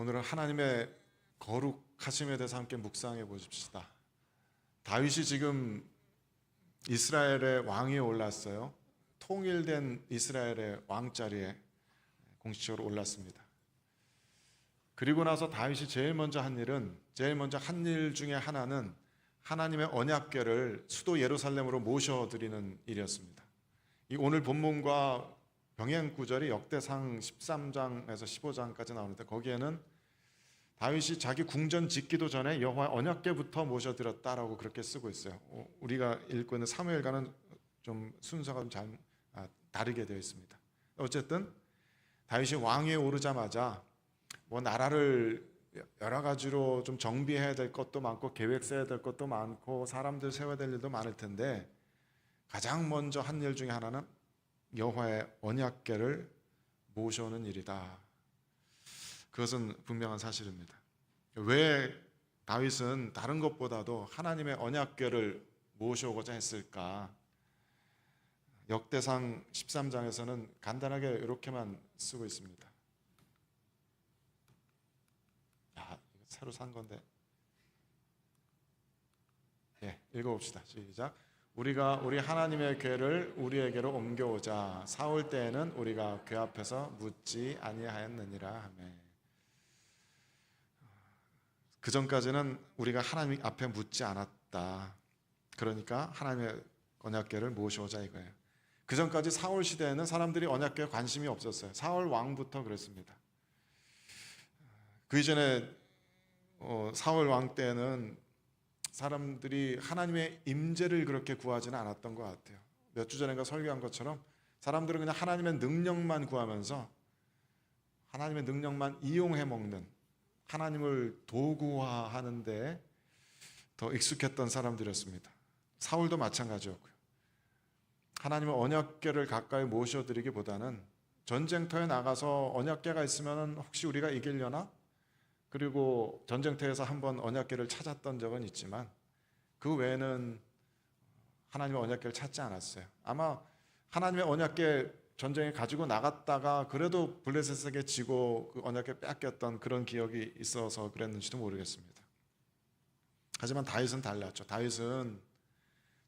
오늘은 하나님의 거룩하심에 대해서 함께 묵상해 보십시다. 다윗이 지금 이스라엘의 왕위에 올랐어요. 통일된 이스라엘의 왕자리에 공식적으로 올랐습니다. 그리고 나서 다윗이 제일 먼저 한 일 중에 하나는 하나님의 언약궤를 수도 예루살렘으로 모셔드리는 일이었습니다. 이 오늘 본문과 병행 구절이 역대상 13장에서 15장까지 나오는데, 거기에는 다윗이 자기 궁전 짓기도 전에 여호와의 언약궤부터 모셔드렸다라고 그렇게 쓰고 있어요. 우리가 읽고 있는 사무엘과는 좀 순서가 좀 다르게 되어 있습니다. 어쨌든 다윗이 왕위에 오르자마자 나라를 여러 가지로 좀 정비해야 될 것도 많고 계획 세워야 될 것도 많고 사람들 세워야 될 일도 많을 텐데, 가장 먼저 한 일 중에 하나는 여호와의 언약궤를 모셔오는 일이다. 그것은 분명한 사실입니다. 왜 다윗은 다른 것보다도 하나님의 언약궤를 모셔오고자 했을까? 역대상 13장에서는 간단하게 이렇게만 쓰고 있습니다. 이거 새로 산 건데, 읽어봅시다. 시작. 우리가 우리 하나님의 궤를 우리에게로 옮겨오자. 사올 때에는 우리가 궤 앞에서 묻지 아니하였느니라 하매. 그 전까지는 우리가 하나님 앞에 묻지 않았다. 그러니까 하나님의 언약궤를 모셔오자 이거예요. 그 전까지 사울 시대에는 사람들이 언약궤에 관심이 없었어요. 사울 왕부터 그랬습니다. 그 이전에 사울 왕 때는 사람들이 하나님의 임재를 그렇게 구하지는 않았던 것 같아요. 몇 주 전인가 설교한 것처럼 사람들은 그냥 하나님의 능력만 구하면서 하나님의 능력만 이용해 먹는, 하나님을 도구화하는 데 더 익숙했던 사람들이었습니다. 사울도 마찬가지였고요. 하나님의 언약궤를 가까이 모셔드리기보다는 전쟁터에 나가서 언약궤가 있으면 혹시 우리가 이기려나? 그리고 전쟁터에서 한번 언약궤를 찾았던 적은 있지만 그 외에는 하나님의 언약궤를 찾지 않았어요. 아마 하나님의 언약궤 전쟁에 가지고 나갔다가 그래도 블레셋에게 지고 그 언약궤 뺏겼던 그런 기억이 있어서 그랬는지도 모르겠습니다. 하지만 다윗은 달랐죠. 다윗은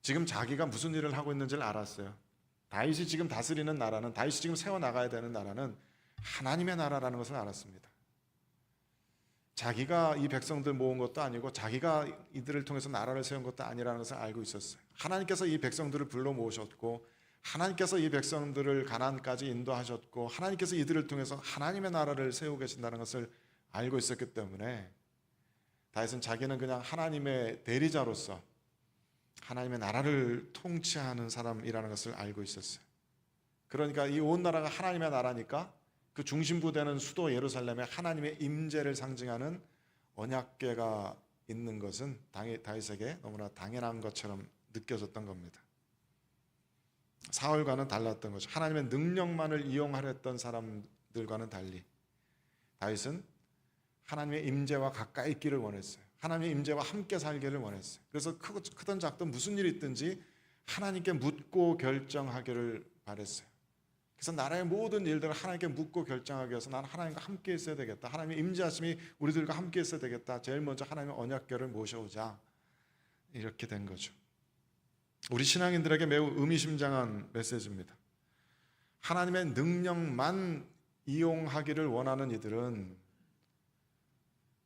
지금 자기가 무슨 일을 하고 있는지를 알았어요. 다윗이 지금 다스리는 나라는, 다윗이 지금 세워나가야 되는 나라는 하나님의 나라라는 것을 알았습니다. 자기가 이 백성들 모은 것도 아니고 자기가 이들을 통해서 나라를 세운 것도 아니라는 것을 알고 있었어요. 하나님께서 이 백성들을 불러 모으셨고 하나님께서 이 백성들을 가나안까지 인도하셨고 하나님께서 이들을 통해서 하나님의 나라를 세우고 계신다는 것을 알고 있었기 때문에 다윗은 자기는 그냥 하나님의 대리자로서 하나님의 나라를 통치하는 사람이라는 것을 알고 있었어요. 그러니까 이 온 나라가 하나님의 나라니까 그 중심부 되는 수도 예루살렘에 하나님의 임재를 상징하는 언약궤가 있는 것은 다윗에게 너무나 당연한 것처럼 느껴졌던 겁니다. 사울과는 달랐던 거죠. 하나님의 능력만을 이용하려 했던 사람들과는 달리 다윗은 하나님의 임재와 가까이 있기를 원했어요. 하나님의 임재와 함께 살기를 원했어요. 그래서 크든 작든 무슨 일이 있든지 하나님께 묻고 결정하기를 바랬어요. 그래서 나라의 모든 일들을 하나님께 묻고 결정하기 위해서 나는 하나님과 함께 있어야 되겠다. 하나님의 임재하심이 우리들과 함께 있어야 되겠다. 제일 먼저 하나님의 언약궤를 모셔오자. 이렇게 된 거죠. 우리 신앙인들에게 매우 의미심장한 메시지입니다. 하나님의 능력만 이용하기를 원하는 이들은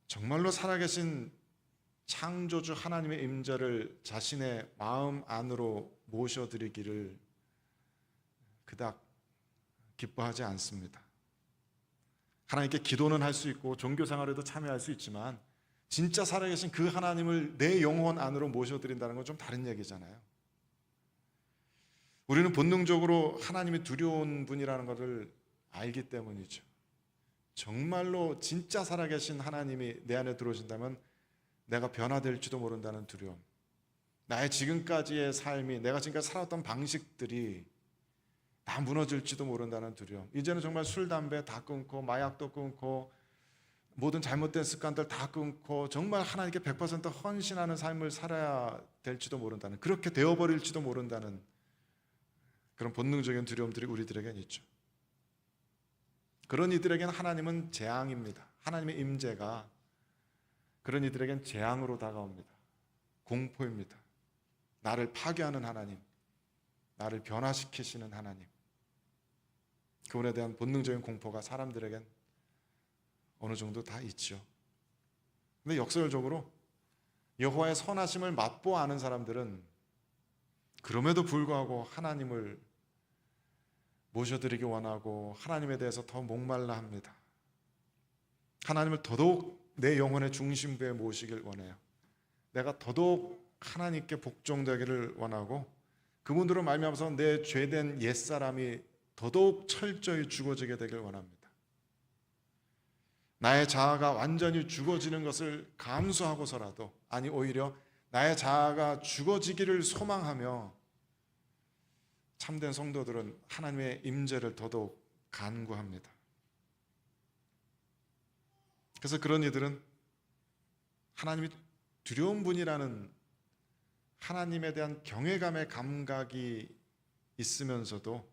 정말로 살아계신 창조주 하나님의 임재를 자신의 마음 안으로 모셔드리기를 그닥 기뻐하지 않습니다. 하나님께 기도는 할 수 있고 종교생활에도 참여할 수 있지만 진짜 살아계신 그 하나님을 내 영혼 안으로 모셔드린다는 건 좀 다른 얘기잖아요. 우리는 본능적으로 하나님이 두려운 분이라는 것을 알기 때문이죠. 정말로 진짜 살아계신 하나님이 내 안에 들어오신다면 내가 변화될지도 모른다는 두려움, 나의 지금까지의 삶이, 내가 지금까지 살았던 방식들이 다 무너질지도 모른다는 두려움. 이제는 정말 술, 담배 다 끊고 마약도 끊고 모든 잘못된 습관들 다 끊고 정말 하나님께 100% 헌신하는 삶을 살아야 될지도 모른다는, 그렇게 되어버릴지도 모른다는 그런 본능적인 두려움들이 우리들에겐 있죠. 그런 이들에게는 하나님은 재앙입니다. 하나님의 임재가 그런 이들에게는 재앙으로 다가옵니다. 공포입니다. 나를 파괴하는 하나님, 나를 변화시키시는 하나님, 그분에 대한 본능적인 공포가 사람들에겐 어느 정도 다 있죠. 근데 역설적으로 여호와의 선하심을 맛보아 아는 사람들은 그럼에도 불구하고 하나님을 모셔드리기 원하고 하나님에 대해서 더 목말라 합니다. 하나님을 더더욱 내 영혼의 중심부에 모시길 원해요. 내가 더더욱 하나님께 복종되기를 원하고 그분으로 말미암아서 내 죄된 옛사람이 더더욱 철저히 죽어지게 되길 원합니다. 나의 자아가 완전히 죽어지는 것을 감수하고서라도, 아니 오히려 나의 자아가 죽어지기를 소망하며 참된 성도들은 하나님의 임재를 더더욱 간구합니다. 그래서 그런 이들은 하나님이 두려운 분이라는 하나님에 대한 경외감의 감각이 있으면서도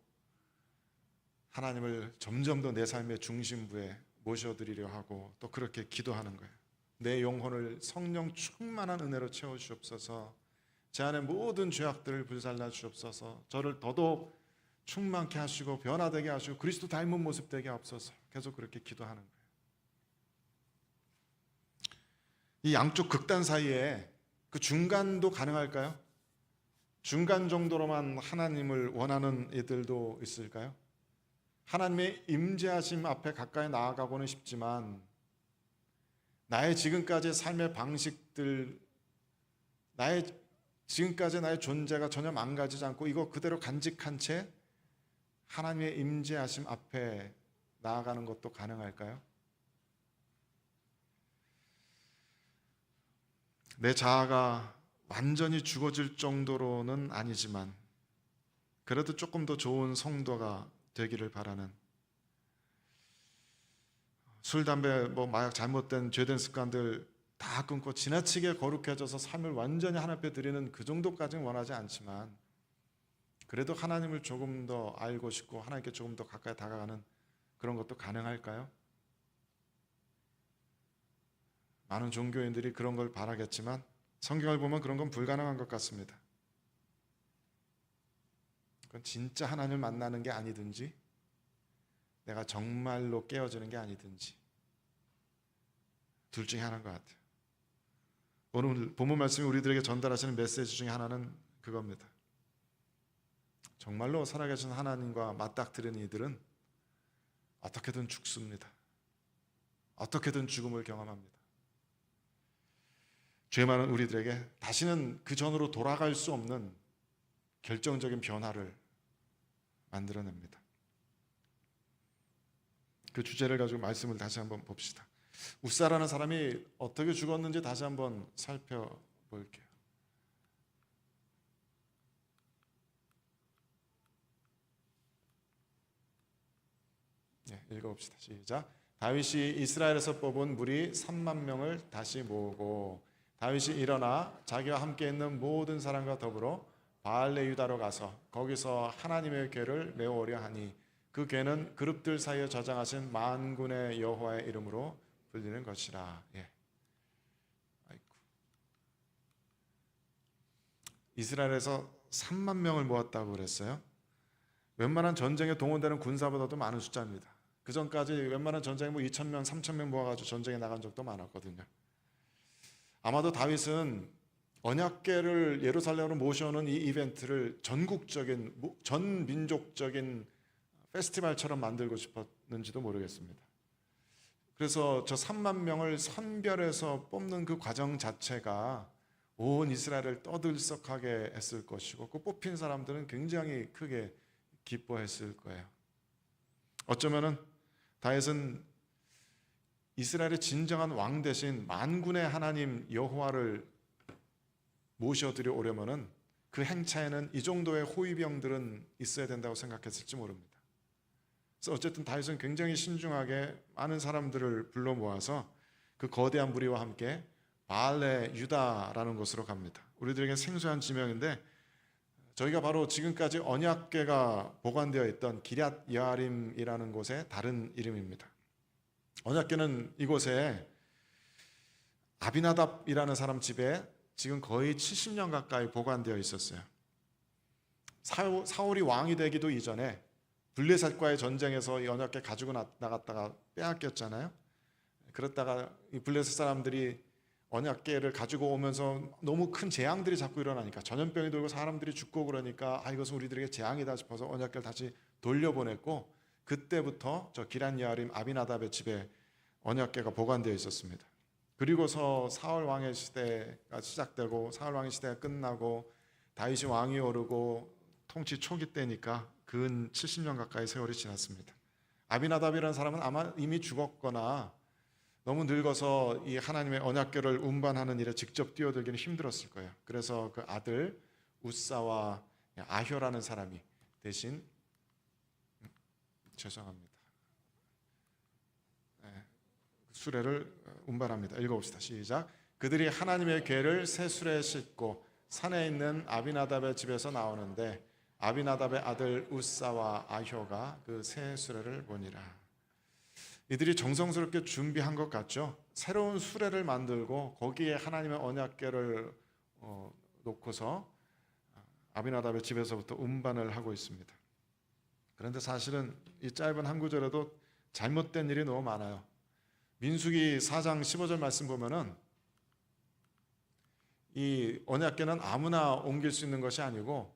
하나님을 점점 더 내 삶의 중심부에 모셔드리려 하고 또 그렇게 기도하는 거예요. 내 영혼을 성령 충만한 은혜로 채워주옵소서. 제 안의 모든 죄악들을 불살라 주옵소서. 저를 더더욱 충만케 하시고 변화되게 하시고 그리스도 닮은 모습 되게 하옵소서. 계속 그렇게 기도하는 거예요. 이 양쪽 극단 사이에 그 중간도 가능할까요? 중간 정도로만 하나님을 원하는 이들도 있을까요? 하나님의 임재하심 앞에 가까이 나아가고는 싶지만 나의 지금까지의 삶의 방식들, 지금까지 나의 존재가 전혀 망가지지 않고 이거 그대로 간직한 채 하나님의 임재하심 앞에 나아가는 것도 가능할까요? 내 자아가 완전히 죽어질 정도로는 아니지만 그래도 조금 더 좋은 성도가 되기를 바라는, 술, 담배, 마약, 잘못된 죄된 습관들 다 끊고 지나치게 거룩해져서 삶을 완전히 하나님 앞에 드리는 그 정도까지는 원하지 않지만 그래도 하나님을 조금 더 알고 싶고 하나님께 조금 더 가까이 다가가는 그런 것도 가능할까요? 많은 종교인들이 그런 걸 바라겠지만 성경을 보면 그런 건 불가능한 것 같습니다. 그건 진짜 하나님을 만나는 게 아니든지 내가 정말로 깨어지는 게 아니든지 둘 중에 하나인 것 같아요. 오늘 본문 말씀이 우리들에게 전달하시는 메시지 중에 하나는 그겁니다. 정말로 살아계신 하나님과 맞닥뜨리는 이들은 어떻게든 죽습니다. 어떻게든 죽음을 경험합니다. 죄 많은 우리들에게 다시는 그 전으로 돌아갈 수 없는 결정적인 변화를 만들어냅니다. 그 주제를 가지고 말씀을 다시 한번 봅시다. 웃사라는 사람이 어떻게 죽었는지 다시 한번 살펴볼게요. 읽어봅시다. 시작. 다윗이 이스라엘에서 뽑은 무리 3만 명을 다시 모으고 다윗이 일어나 자기와 함께 있는 모든 사람과 더불어 바알레 유다로 가서 거기서 하나님의 궤를 메우려 하니 그 궤는 그룹들 사이에 저장하신 만군의 여호와의 이름으로 불리는 것이라. 이스라엘에서 3만 명을 모았다고 그랬어요. 웬만한 전쟁에 동원되는 군사보다도 많은 숫자입니다. 그 전까지 웬만한 전쟁에 2,000명, 3,000명 모아가지고 전쟁에 나간 적도 많았거든요. 아마도 다윗은 언약궤를 예루살렘으로 모셔오는 이 이벤트를 전국적인, 전 민족적인 페스티벌처럼 만들고 싶었는지도 모르겠습니다. 그래서 저 3만 명을 선별해서 뽑는 그 과정 자체가 온 이스라엘을 떠들썩하게 했을 것이고 그 뽑힌 사람들은 굉장히 크게 기뻐했을 거예요. 어쩌면은 다윗은 이스라엘의 진정한 왕 대신 만군의 하나님 여호와를 모셔드려 오려면은 그 행차에는 이 정도의 호위병들은 있어야 된다고 생각했을지 모릅니다. 그래서 어쨌든 다윗은 굉장히 신중하게 많은 사람들을 불러 모아서 그 거대한 무리와 함께 바알레 유다라는 곳으로 갑니다. 우리들에게 생소한 지명인데 저희가 바로 지금까지 언약궤가 보관되어 있던 기럇 여아림이라는 곳의 다른 이름입니다. 언약궤는 이곳에 아비나답이라는 사람 집에 지금 거의 70년 가까이 보관되어 있었어요. 사울이 왕이 되기도 이전에 블레셋과의 전쟁에서 이 언약궤 가지고 나갔다가 빼앗겼잖아요. 그렇다가 이 블레셋 사람들이 언약궤를 가지고 오면서 너무 큰 재앙들이 자꾸 일어나니까 전염병이 돌고 사람들이 죽고 그러니까 이것은 우리들에게 재앙이다 싶어서 언약궤를 다시 돌려보냈고, 그때부터 저 기럇 여아림 아비나답의 집에 언약궤가 보관되어 있었습니다. 그리고서 사울 왕의 시대가 시작되고 사울 왕의 시대가 끝나고 다윗이 왕이 오르고 통치 초기 때니까 근 70년 가까이 세월이 지났습니다. 아비나답이라는 사람은 아마 이미 죽었거나 너무 늙어서 이 하나님의 언약궤를 운반하는 일에 직접 뛰어들기는 힘들었을 거예요. 그래서 그 아들 우사와 아효라는 사람이 대신 수레를 운반합니다. 읽어봅시다. 시작. 그들이 하나님의 궤를 새 수레에 싣고 산에 있는 아비나답의 집에서 나오는데 아비나답의 아들 우사와 아효가 그 새 수레를 보니라. 이들이 정성스럽게 준비한 것 같죠. 새로운 수레를 만들고 거기에 하나님의 언약궤를 놓고서 아비나답의 집에서부터 운반을 하고 있습니다. 그런데 사실은 이 짧은 한 구절에도 잘못된 일이 너무 많아요. 민수기 4장 15절 말씀 보면은 이 언약궤는 아무나 옮길 수 있는 것이 아니고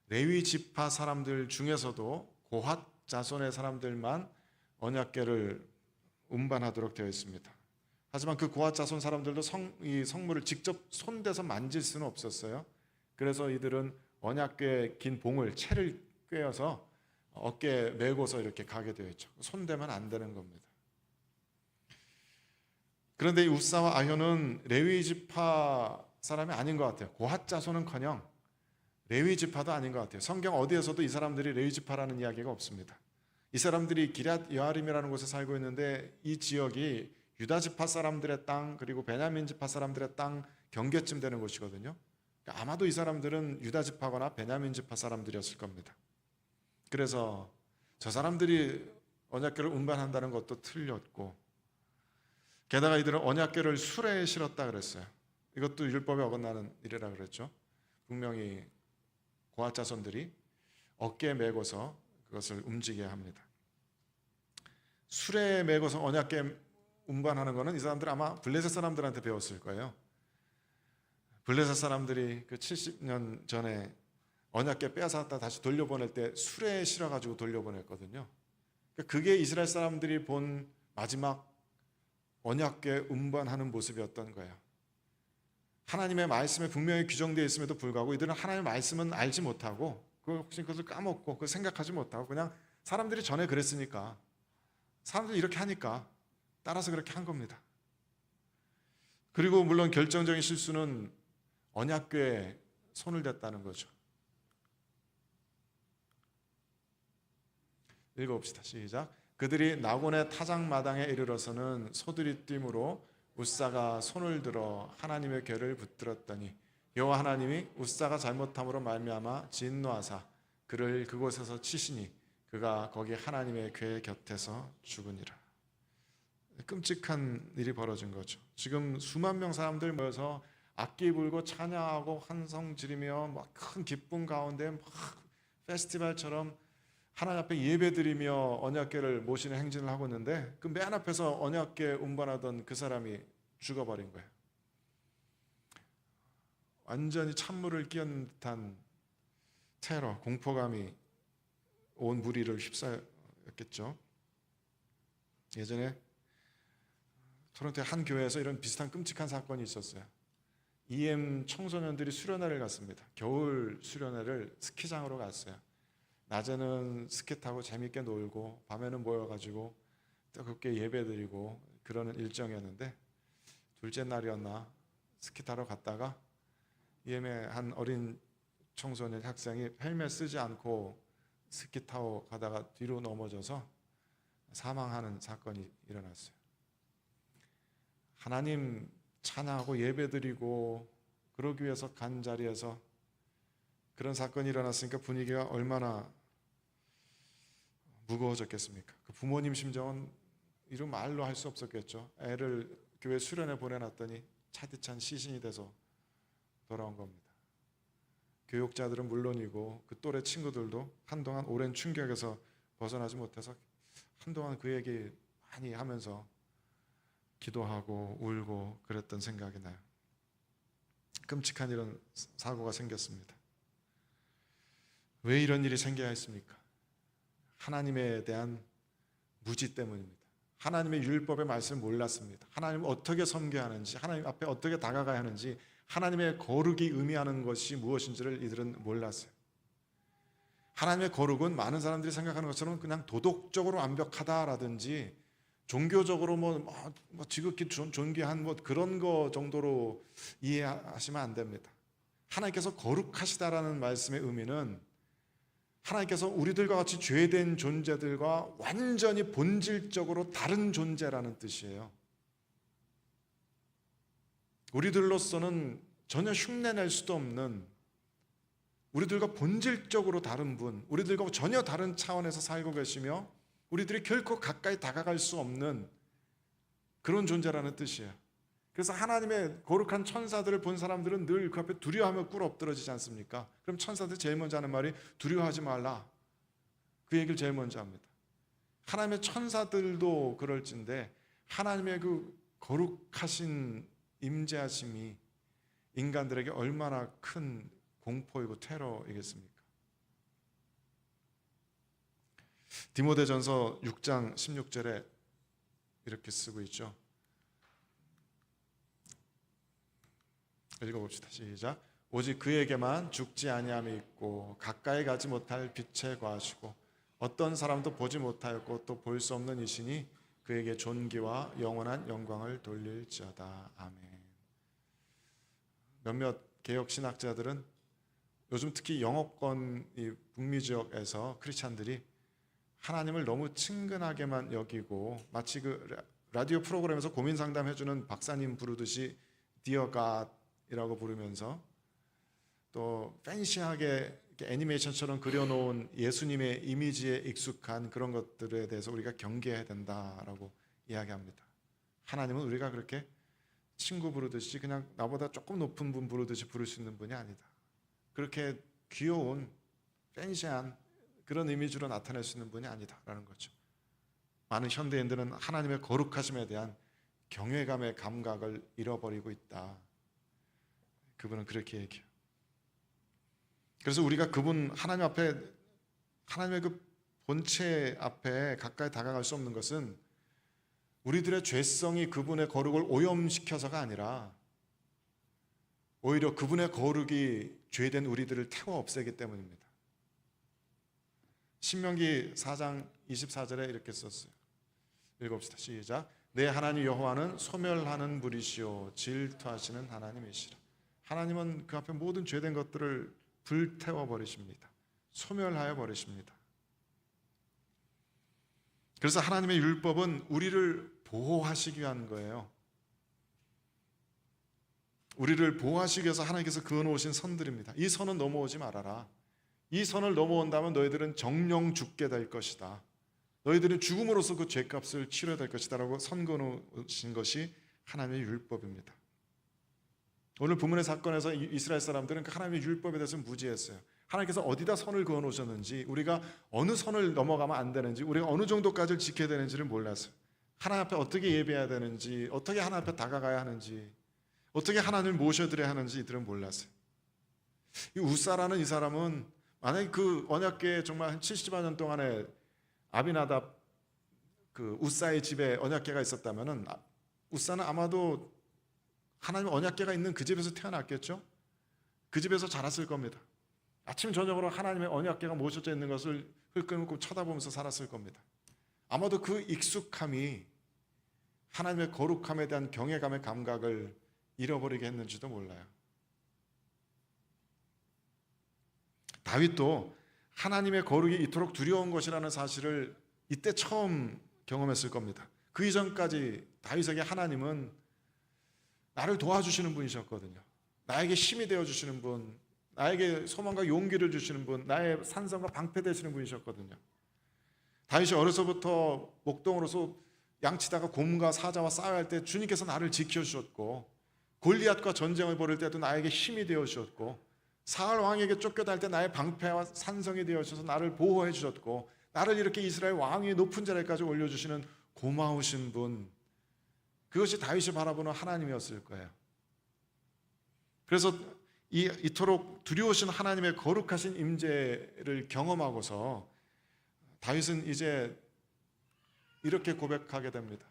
레위 지파 사람들 중에서도 고핫 자손의 사람들만 언약궤를 운반하도록 되어 있습니다. 하지만 그 고핫 자손 사람들도 이 성물을 직접 손대서 만질 수는 없었어요. 그래서 이들은 언약궤 긴 봉을 채를 꿰어서 어깨에 메고서 이렇게 가게 되어 있죠. 손대면 안 되는 겁니다. 그런데 이 우사와 아효는 레위 지파 사람이 아닌 것 같아요. 고핫 자손은커녕 레위 지파도 아닌 것 같아요. 성경 어디에서도 이 사람들이 레위 지파라는 이야기가 없습니다. 이 사람들이 기럇 여아림이라는 곳에 살고 있는데 이 지역이 유다 지파 사람들의 땅 그리고 베냐민 지파 사람들의 땅 경계쯤 되는 곳이거든요. 그러니까 아마도 이 사람들은 유다 지파거나 베냐민 지파 사람들이었을 겁니다. 그래서 저 사람들이 언약궤를 운반한다는 것도 틀렸고, 게다가 이들은 언약궤를 수레에 실었다 그랬어요. 이것도 율법에 어긋나는 일이라 그랬죠. 분명히 고핫 자손들이 어깨에 메고서 그것을 움직이게 합니다. 수레에 메고서 언약궤 운반하는 것은 이 사람들 아마 블레셋 사람들한테 배웠을 거예요. 블레셋 사람들이 그 70년 전에 언약궤 빼앗았다 다시 돌려보낼 때 수레에 실어가지고 돌려보냈거든요. 그게 이스라엘 사람들이 본 마지막 언약궤 운반하는 모습이었던 거예요. 하나님의 말씀에 분명히 규정되어 있음에도 불구하고 이들은 하나님의 말씀은 알지 못하고 혹시 그것을 까먹고 그걸 생각하지 못하고 그냥 사람들이 전에 그랬으니까 사람들이 이렇게 하니까 따라서 그렇게 한 겁니다. 그리고 물론 결정적인 실수는 언약궤에 손을 댔다는 거죠. 읽어봅시다. 시작. 그들이 나곤의 타작마당에 이르러서는 소들이뛰므로 우사가 손을 들어 하나님의 궤를 붙들었더니 여호와 하나님이 우사가 잘못함으로 말미암아 진노하사 그를 그곳에서 치시니 그가 거기 하나님의 궤 곁에서 죽으니라. 끔찍한 일이 벌어진 거죠. 지금 수만 명 사람들 모여서 악기 불고 찬양하고 환성 지르며 막 큰 기쁨 가운데 막 페스티벌처럼 하나님 앞에 예배드리며 언약궤를 모시는 행진을 하고 있는데 그 맨 앞에서 언약궤 운반하던 그 사람이 죽어버린 거예요. 완전히 찬물을 끼얹는 듯한 테러, 공포감이 온 무리를 휩싸였겠죠. 예전에 토론토의 한 교회에서 이런 비슷한 끔찍한 사건이 있었어요. EM 청소년들이 수련회를 갔습니다. 겨울 수련회를 스키장으로 갔어요. 낮에는 스키 타고 재밌게 놀고 밤에는 모여가지고 뜨겁게 예배드리고 그러는 일정이었는데 둘째 날이었나 스키 타러 갔다가 EM의 한 어린 청소년 학생이 헬멧 쓰지 않고 스키 타고 가다가 뒤로 넘어져서 사망하는 사건이 일어났어요. 하나님 찬양하고 예배드리고 그러기 위해서 간 자리에서 그런 사건이 일어났으니까 분위기가 얼마나 무거워졌겠습니까? 그 부모님 심정은 이런 말로 할 수 없었겠죠. 애를 교회 수련회 보내놨더니 차디찬 시신이 돼서 돌아온 겁니다. 교육자들은 물론이고 그 또래 친구들도 한동안 오랜 충격에서 벗어나지 못해서 한동안 그 얘기 많이 하면서 기도하고 울고 그랬던 생각이 나요. 끔찍한 이런 사고가 생겼습니다. 왜 이런 일이 생겨야 했습니까? 하나님에 대한 무지 때문입니다. 하나님의 율법의 말씀을 몰랐습니다. 하나님을 어떻게 섬겨야 하는지, 하나님 앞에 어떻게 다가가야 하는지, 하나님의 거룩이 의미하는 것이 무엇인지를 이들은 몰랐어요. 하나님의 거룩은 많은 사람들이 생각하는 것처럼 그냥 도덕적으로 완벽하다라든지 종교적으로 지극히 존귀한 그런 거 정도로 이해하시면 안 됩니다. 하나님께서 거룩하시다라는 말씀의 의미는 하나님께서 우리들과 같이 죄된 존재들과 완전히 본질적으로 다른 존재라는 뜻이에요. 우리들로서는 전혀 흉내낼 수도 없는, 우리들과 본질적으로 다른 분, 우리들과 전혀 다른 차원에서 살고 계시며 우리들이 결코 가까이 다가갈 수 없는 그런 존재라는 뜻이에요. 그래서 하나님의 거룩한 천사들을 본 사람들은 늘 그 앞에 두려워하며 꿇어 엎드러지지 않습니까? 그럼 천사들이 제일 먼저 하는 말이 두려워하지 말라. 그 얘기를 제일 먼저 합니다. 하나님의 천사들도 그럴진데 하나님의 그 거룩하신 임재하심이 인간들에게 얼마나 큰 공포이고 테러이겠습니까? 디모데전서 6장 16절에 이렇게 쓰고 있죠. 읽어봅시다. 시작. 오직 그에게만 죽지 아니함이 있고 가까이 가지 못할 빛에 거하시고 어떤 사람도 보지 못하였고 또 볼 수 없는 이시니 그에게 존귀와 영원한 영광을 돌릴지어다. 아멘. 몇몇 개혁 신학자들은 요즘 특히 영어권 이 북미 지역에서 크리스찬들이 하나님을 너무 친근하게만 여기고 마치 그 라디오 프로그램에서 고민 상담해주는 박사님 부르듯이 Dear God 이라고 부르면서 또 팬시하게 애니메이션처럼 그려놓은 예수님의 이미지에 익숙한 그런 것들에 대해서 우리가 경계해야 된다라고 이야기합니다. 하나님은 우리가 그렇게 친구 부르듯이 그냥 나보다 조금 높은 분 부르듯이 부를 수 있는 분이 아니다. 그렇게 귀여운 팬시한 그런 이미지로 나타낼 수 있는 분이 아니다라는 거죠. 많은 현대인들은 하나님의 거룩하심에 대한 경외감의 감각을 잃어버리고 있다. 그분은 그렇게 얘기해요. 그래서 우리가 그분 하나님 앞에, 하나님의 그 본체 앞에 가까이 다가갈 수 없는 것은 우리들의 죄성이 그분의 거룩을 오염시켜서가 아니라 오히려 그분의 거룩이 죄된 우리들을 태워 없애기 때문입니다. 신명기 4장 24절에 이렇게 썼어요. 읽어봅시다. 시작. 내 하나님 여호와는 소멸하는 분이시오 질투하시는 하나님이시라. 하나님은 그 앞에 모든 죄된 것들을 불태워 버리십니다. 소멸하여 버리십니다. 그래서 하나님의 율법은 우리를 보호하시기 위한 거예요. 우리를 보호하시기 위해서 하나님께서 그어놓으신 선들입니다. 이 선은 넘어오지 말아라. 이 선을 넘어온다면 너희들은 정령 죽게 될 것이다. 너희들은 죽음으로써 그 죄값을 치러야 될 것이다 라고 선 그어놓으신 것이 하나님의 율법입니다. 오늘 본문의 사건에서 이스라엘 사람들은 그 하나님의 율법에 대해서 무지했어요. 하나님께서 어디다 선을 그어놓으셨는지, 우리가 어느 선을 넘어가면 안 되는지, 우리가 어느 정도까지를 지켜야 되는지를 몰랐어요. 하나님 앞에 어떻게 예배해야 되는지, 어떻게 하나님 앞에 다가가야 하는지, 어떻게 하나님을 모셔드려야 하는지 이들은 몰랐어요. 이 우사라는 이 사람은 만약에 그 언약궤에 정말 한 70여 년 동안에 아비나답 그 우사의 집에 언약궤가 있었다면은 우사는 아마도 하나님 언약궤가 있는 그 집에서 태어났겠죠? 그 집에서 자랐을 겁니다. 아침 저녁으로 하나님의 언약궤가 모셔져 있는 것을 흘끔흘끔 쳐다보면서 살았을 겁니다. 아마도 그 익숙함이 하나님의 거룩함에 대한 경외감의 감각을 잃어버리게 했는지도 몰라요. 다윗도 하나님의 거룩이 이토록 두려운 것이라는 사실을 이때 처음 경험했을 겁니다. 그 이전까지 다윗에게 하나님은 나를 도와주시는 분이셨거든요. 나에게 힘이 되어주시는 분, 나에게 소망과 용기를 주시는 분, 나의 산성과 방패 되시는 분이셨거든요. 다윗이 어려서부터 목동으로서 양치다가 곰과 사자와 싸워야 할 때 주님께서 나를 지켜주셨고, 골리앗과 전쟁을 벌일 때도 나에게 힘이 되어주셨고, 사울 왕에게 쫓겨날 때 나의 방패와 산성이 되어주셔서 나를 보호해 주셨고, 나를 이렇게 이스라엘 왕위의 높은 자리까지 올려주시는 고마우신 분, 그것이 다윗이 바라보는 하나님이었을 거예요. 그래서 이토록 두려우신 하나님의 거룩하신 임재를 경험하고서 다윗은 이제 이렇게 고백하게 됩니다.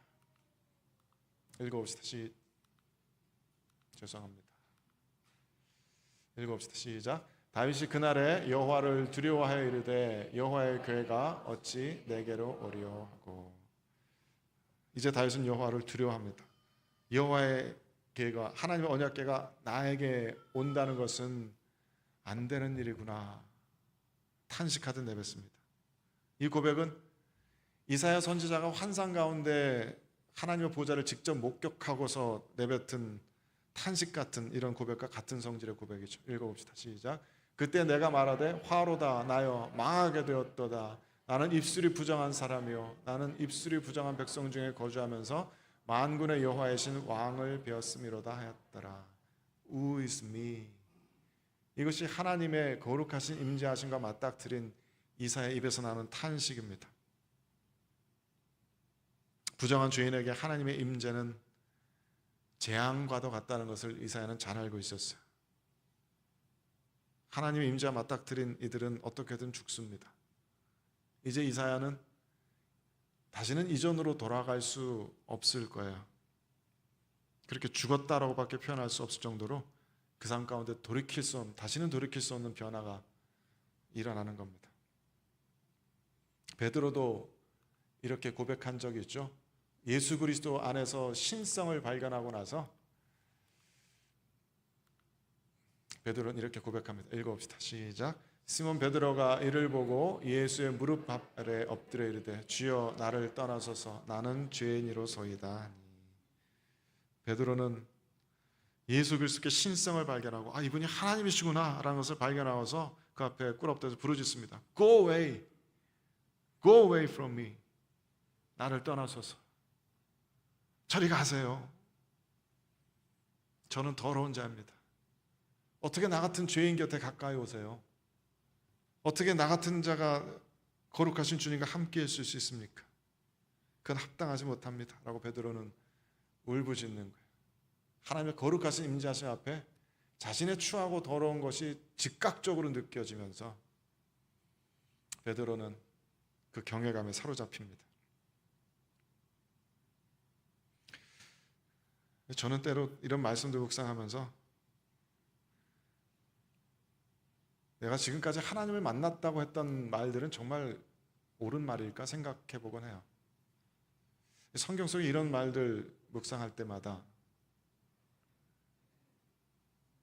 읽어봅시다. 죄송합니다. 읽어봅시다. 시작. 다윗이 그날에 여호와를 두려워하여 이르되 여호와의 괴가 어찌 내게로 오리요 하고. 이제 다윗은 여호와를 두려워합니다. 여호와의 괴가, 하나님의 언약궤가 나에게 온다는 것은 안 되는 일이구나 탄식하듯 내뱉습니다. 이 고백은 이사야 선지자가 환상 가운데 하나님의 보좌를 직접 목격하고서 내뱉은 탄식 같은 이런 고백과 같은 성질의 고백이죠. 읽어봅시다. 시작. 그때 내가 말하되 화로다 나여 망하게 되었도다. 나는 입술이 부정한 사람이요 나는 입술이 부정한 백성 중에 거주하면서 만군의 여호와의 신 왕을 베었음이로다 하였더라. Who is me? 이것이 하나님의 거룩하신 임재하심과 맞닥뜨린 이사야의 입에서 나는 탄식입니다. 부정한 죄인에게 하나님의 임재는 재앙과도 같다는 것을 이사야는 잘 알고 있었어요. 하나님의 임재와 맞닥뜨린 이들은 어떻게든 죽습니다. 이제 이사야는 다시는 이전으로 돌아갈 수 없을 거예요. 그렇게 죽었다라고밖에 표현할 수 없을 정도로 그 삶 가운데 다시는 돌이킬 수 없는 변화가 일어나는 겁니다. 베드로도 이렇게 고백한 적이 있죠. 예수 그리스도 안에서 신성을 발견하고 나서 베드로는 이렇게 고백합니다. 읽어봅시다. 시작. 시몬 베드로가 이를 보고 예수의 무릎 아래 엎드려 이르되 주여 나를 떠나소서 나는 죄인이로소이다. 베드로는 예수 그리스도의 신성을 발견하고 이분이 하나님이시구나 라는 것을 발견하고서 그 앞에 꿇어엎드려서 부르짖습니다. Go away, go away from me. 나를 떠나소서. 저리 가세요. 저는 더러운 자입니다. 어떻게 나 같은 죄인 곁에 가까이 오세요? 어떻게 나 같은 자가 거룩하신 주님과 함께 있을 수 있습니까? 그건 합당하지 못합니다 라고 베드로는 울부짖는 거예요. 하나님의 거룩하신 임재하심 앞에 자신의 추하고 더러운 것이 즉각적으로 느껴지면서 베드로는 그 경외감에 사로잡힙니다. 저는 때로 이런 말씀들 묵상하면서 내가 지금까지 하나님을 만났다고 했던 말들은 정말 옳은 말일까 생각해 보곤 해요. 성경 속에 이런 말들 묵상할 때마다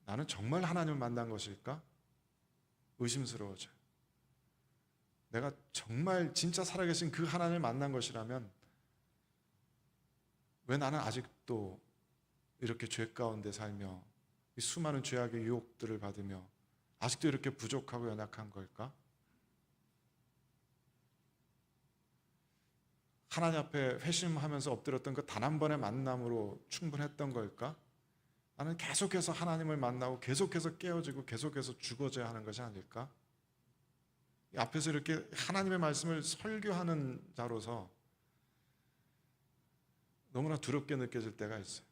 나는 정말 하나님을 만난 것일까? 의심스러워져요. 내가 정말 진짜 살아계신 그 하나님을 만난 것이라면 왜 나는 아직도 이렇게 죄 가운데 살며 이 수많은 죄악의 유혹들을 받으며 아직도 이렇게 부족하고 연약한 걸까? 하나님 앞에 회심하면서 엎드렸던 그 단 한 번의 만남으로 충분했던 걸까? 나는 계속해서 하나님을 만나고 계속해서 깨어지고 계속해서 죽어져야 하는 것이 아닐까? 이 앞에서 이렇게 하나님의 말씀을 설교하는 자로서 너무나 두렵게 느껴질 때가 있어요.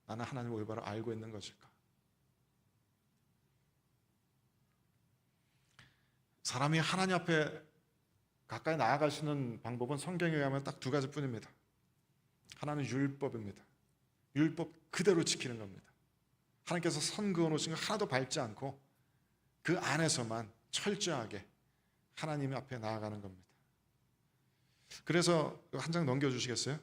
나는 하나님을 올바로 알고 있는 것일까? 사람이 하나님 앞에 가까이 나아갈 수 있는 방법은 성경에 의하면 딱 두 가지뿐입니다. 하나는 율법입니다. 율법 그대로 지키는 겁니다. 하나님께서 선 그어놓으신 거 하나도 밟지 않고 그 안에서만 철저하게 하나님 앞에 나아가는 겁니다. 그래서 한 장 넘겨주시겠어요?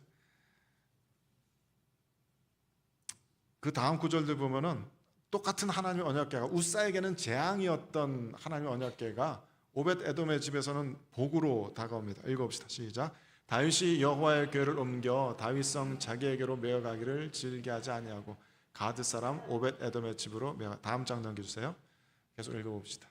그 다음 구절들 보면은 똑같은 하나님의 언약궤가 우사에게는 재앙이었던 하나님의 언약궤가 오벳 에돔의 집에서는 복으로 다가옵니다. 읽어봅시다. 시작. 다윗이 여호와의 궤를 옮겨 다윗성 자기에게로 메어가기를 즐겨하지 아니하고 가드 사람 오벳 에돔의 집으로 다음 장 넘겨주세요. 계속 읽어봅시다.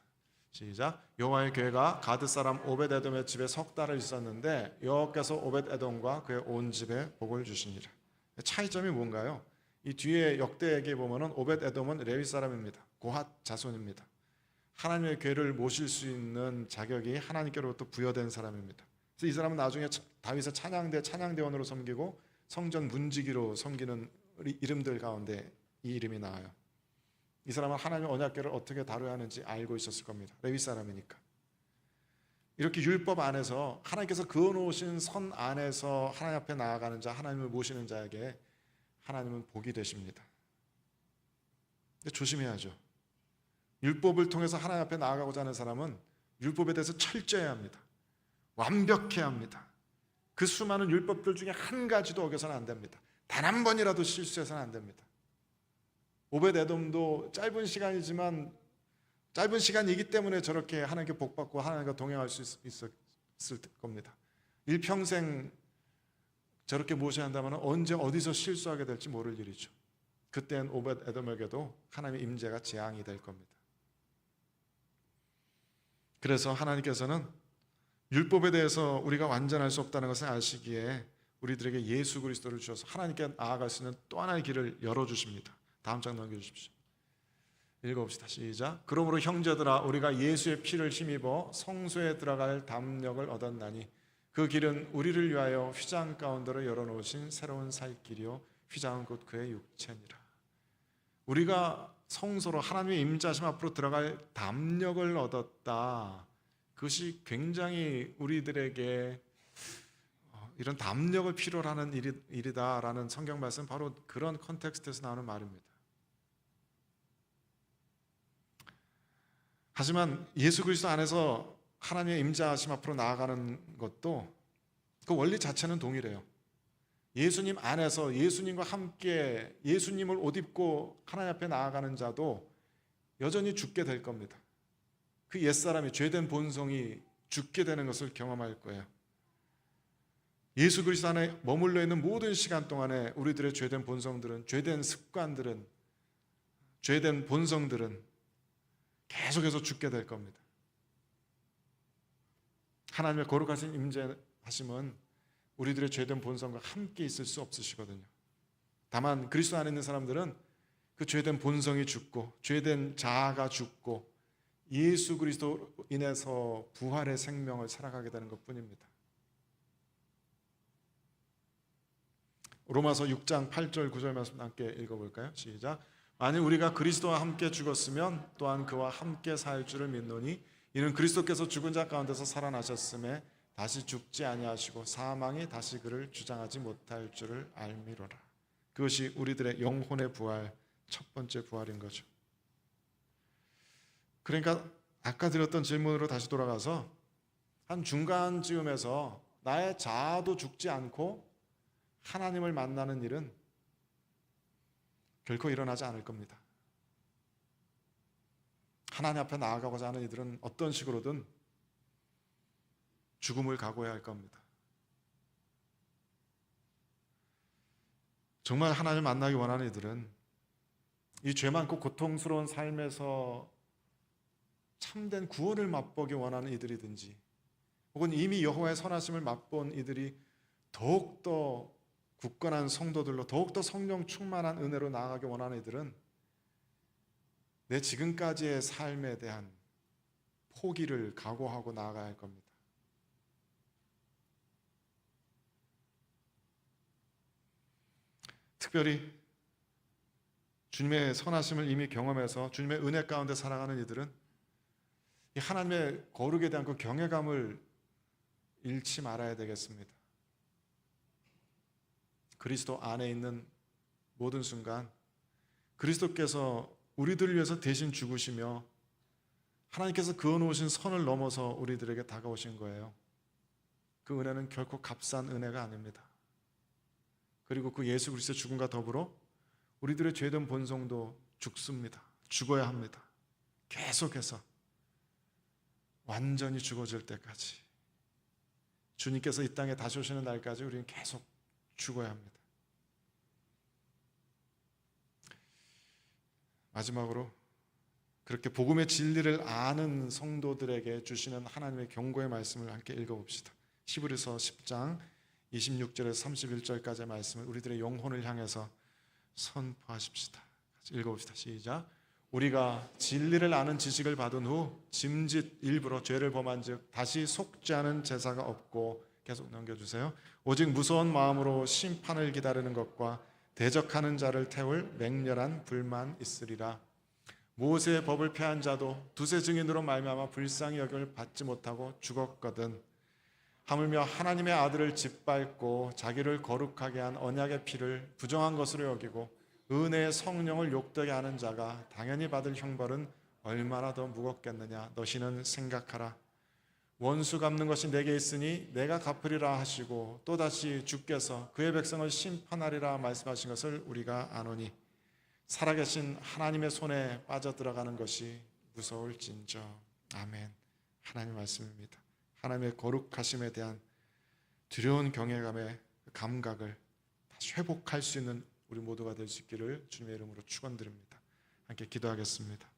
시작. 여호와의 교회가 가드 사람 오벳 에돔의 집에 석 달을 있었는데 여호와께서 오벳 에돔과 그의 온 집에 복을 주시니라. 차이점이 뭔가요? 이 뒤에 역대기에 보면은 오벳 에돔은 레위 사람입니다. 고핫 자손입니다. 하나님의 교회를 모실 수 있는 자격이 하나님께로부터 부여된 사람입니다. 그래서 이 사람은 나중에 다윗의 찬양대원으로 섬기고 성전 문지기로 섬기는 이름들 가운데 이 이름이 나와요. 이 사람은 하나님의 언약궤를 어떻게 다뤄야 하는지 알고 있었을 겁니다. 레위 사람이니까. 이렇게 율법 안에서 하나님께서 그어놓으신 선 안에서 하나님 앞에 나아가는 자, 하나님을 모시는 자에게 하나님은 복이 되십니다. 근데 조심해야죠. 율법을 통해서 하나님 앞에 나아가고자 하는 사람은 율법에 대해서 철저해야 합니다. 완벽해야 합니다. 그 수많은 율법들 중에 한 가지도 어겨서는 안 됩니다. 단 한 번이라도 실수해서는 안 됩니다. 오벳 에돔도 짧은 시간이지만 짧은 시간이기 때문에 저렇게 하나님께 복받고 하나님과 동행할 수 있었을 겁니다. 일평생 저렇게 모셔야 한다면 언제 어디서 실수하게 될지 모를 일이죠. 그때는 오벳 에돔에게도 하나님의 임재가 재앙이 될 겁니다. 그래서 하나님께서는 율법에 대해서 우리가 완전할 수 없다는 것을 아시기에 우리들에게 예수 그리스도를 주셔서 하나님께 나아갈 수 있는 또 하나의 길을 열어주십니다. 다음 장 넘겨주십시오. 읽어봅시다. 시작. 그러므로 형제들아 우리가 예수의 피를 힘입어 성소에 들어갈 담력을 얻었나니 그 길은 우리를 위하여 휘장 가운데로 열어놓으신 새로운 살 길이요 휘장은 곧 그의 육체니라. 우리가 성소로 하나님의 임재하심 앞으로 들어갈 담력을 얻었다. 그것이 굉장히 우리들에게 이런 담력을 필요로 하는 일이다라는 성경 말씀, 바로 그런 컨텍스트에서 나오는 말입니다. 하지만 예수 그리스도 안에서 하나님의 임재하심 앞으로 나아가는 것도 그 원리 자체는 동일해요. 예수님 안에서 예수님과 함께 예수님을 옷 입고 하나님 앞에 나아가는 자도 여전히 죽게 될 겁니다. 그 옛사람이 죄된 본성이 죽게 되는 것을 경험할 거예요. 예수 그리스도 안에 머물러 있는 모든 시간 동안에 우리들의 죄된 본성들은, 죄된 습관들은, 죄된 본성들은 계속해서 죽게 될 겁니다. 하나님의 거룩하신 임재하심은 우리들의 죄된 본성과 함께 있을 수 없으시거든요. 다만 그리스도 안에 있는 사람들은 그 죄된 본성이 죽고 죄된 자아가 죽고 예수 그리스도 인해서 부활의 생명을 살아가게 되는 것뿐입니다. 로마서 6장 8절 9절 말씀 함께 읽어볼까요? 시작. 만일 우리가 그리스도와 함께 죽었으면 또한 그와 함께 살 줄을 믿노니 이는 그리스도께서 죽은 자 가운데서 살아나셨음에 다시 죽지 아니하시고 사망이 다시 그를 주장하지 못할 줄을 알미로라. 그것이 우리들의 영혼의 부활, 첫 번째 부활인 거죠. 그러니까 아까 드렸던 질문으로 다시 돌아가서 한 중간쯤에서 나의 자아도 죽지 않고 하나님을 만나는 일은 결코 일어나지 않을 겁니다. 하나님 앞에 나아가고자 하는 이들은 어떤 식으로든 죽음을 각오해야 할 겁니다. 정말 하나님을 만나기 원하는 이들은 이 죄 많고 고통스러운 삶에서 참된 구원을 맛보기 원하는 이들이든지 혹은 이미 여호와의 선하심을 맛본 이들이 더욱더 굳건한 성도들로 더욱더 성령 충만한 은혜로 나아가기 원하는 이들은 내 지금까지의 삶에 대한 포기를 각오하고 나아가야 할 겁니다. 특별히 주님의 선하심을 이미 경험해서 주님의 은혜 가운데 살아가는 이들은 이 하나님의 거룩에 대한 그 경외감을 잃지 말아야 되겠습니다. 그리스도 안에 있는 모든 순간 그리스도께서 우리들을 위해서 대신 죽으시며 하나님께서 그어놓으신 선을 넘어서 우리들에게 다가오신 거예요. 그 은혜는 결코 값싼 은혜가 아닙니다. 그리고 그 예수 그리스도의 죽음과 더불어 우리들의 죄된 본성도 죽습니다. 죽어야 합니다. 계속해서 완전히 죽어질 때까지, 주님께서 이 땅에 다시 오시는 날까지 우리는 계속 죽어야 합니다. 마지막으로 그렇게 복음의 진리를 아는 성도들에게 주시는 하나님의 경고의 말씀을 함께 읽어봅시다. 히브리서 10장 26절에서 31절까지의 말씀을 우리들의 영혼을 향해서 선포하십시다. 같이 읽어봅시다. 시작. 우리가 진리를 아는 지식을 받은 후 짐짓 일부러 죄를 범한 즉 다시 속지 않은 제사가 없고, 계속 넘겨주세요. 오직 무서운 마음으로 심판을 기다리는 것과 대적하는 자를 태울 맹렬한 불만 있으리라. 모세의 법을 폐한 자도 두세 증인으로 말미암아 불쌍히 여김을 받지 못하고 죽었거든. 하물며 하나님의 아들을 짓밟고 자기를 거룩하게 한 언약의 피를 부정한 것으로 여기고 은혜의 성령을 욕되게 하는 자가 당연히 받을 형벌은 얼마나 더 무겁겠느냐. 너희는 생각하라. 원수 갚는 것이 내게 있으니 내가 갚으리라 하시고 또다시 주께서 그의 백성을 심판하리라 말씀하신 것을 우리가 아노니 살아계신 하나님의 손에 빠져들어가는 것이 무서울진저. 아멘. 하나님의 말씀입니다. 하나님의 거룩하심에 대한 두려운 경외감의 감각을 다시 회복할 수 있는 우리 모두가 될 수 있기를 주님의 이름으로 축원드립니다. 함께 기도하겠습니다.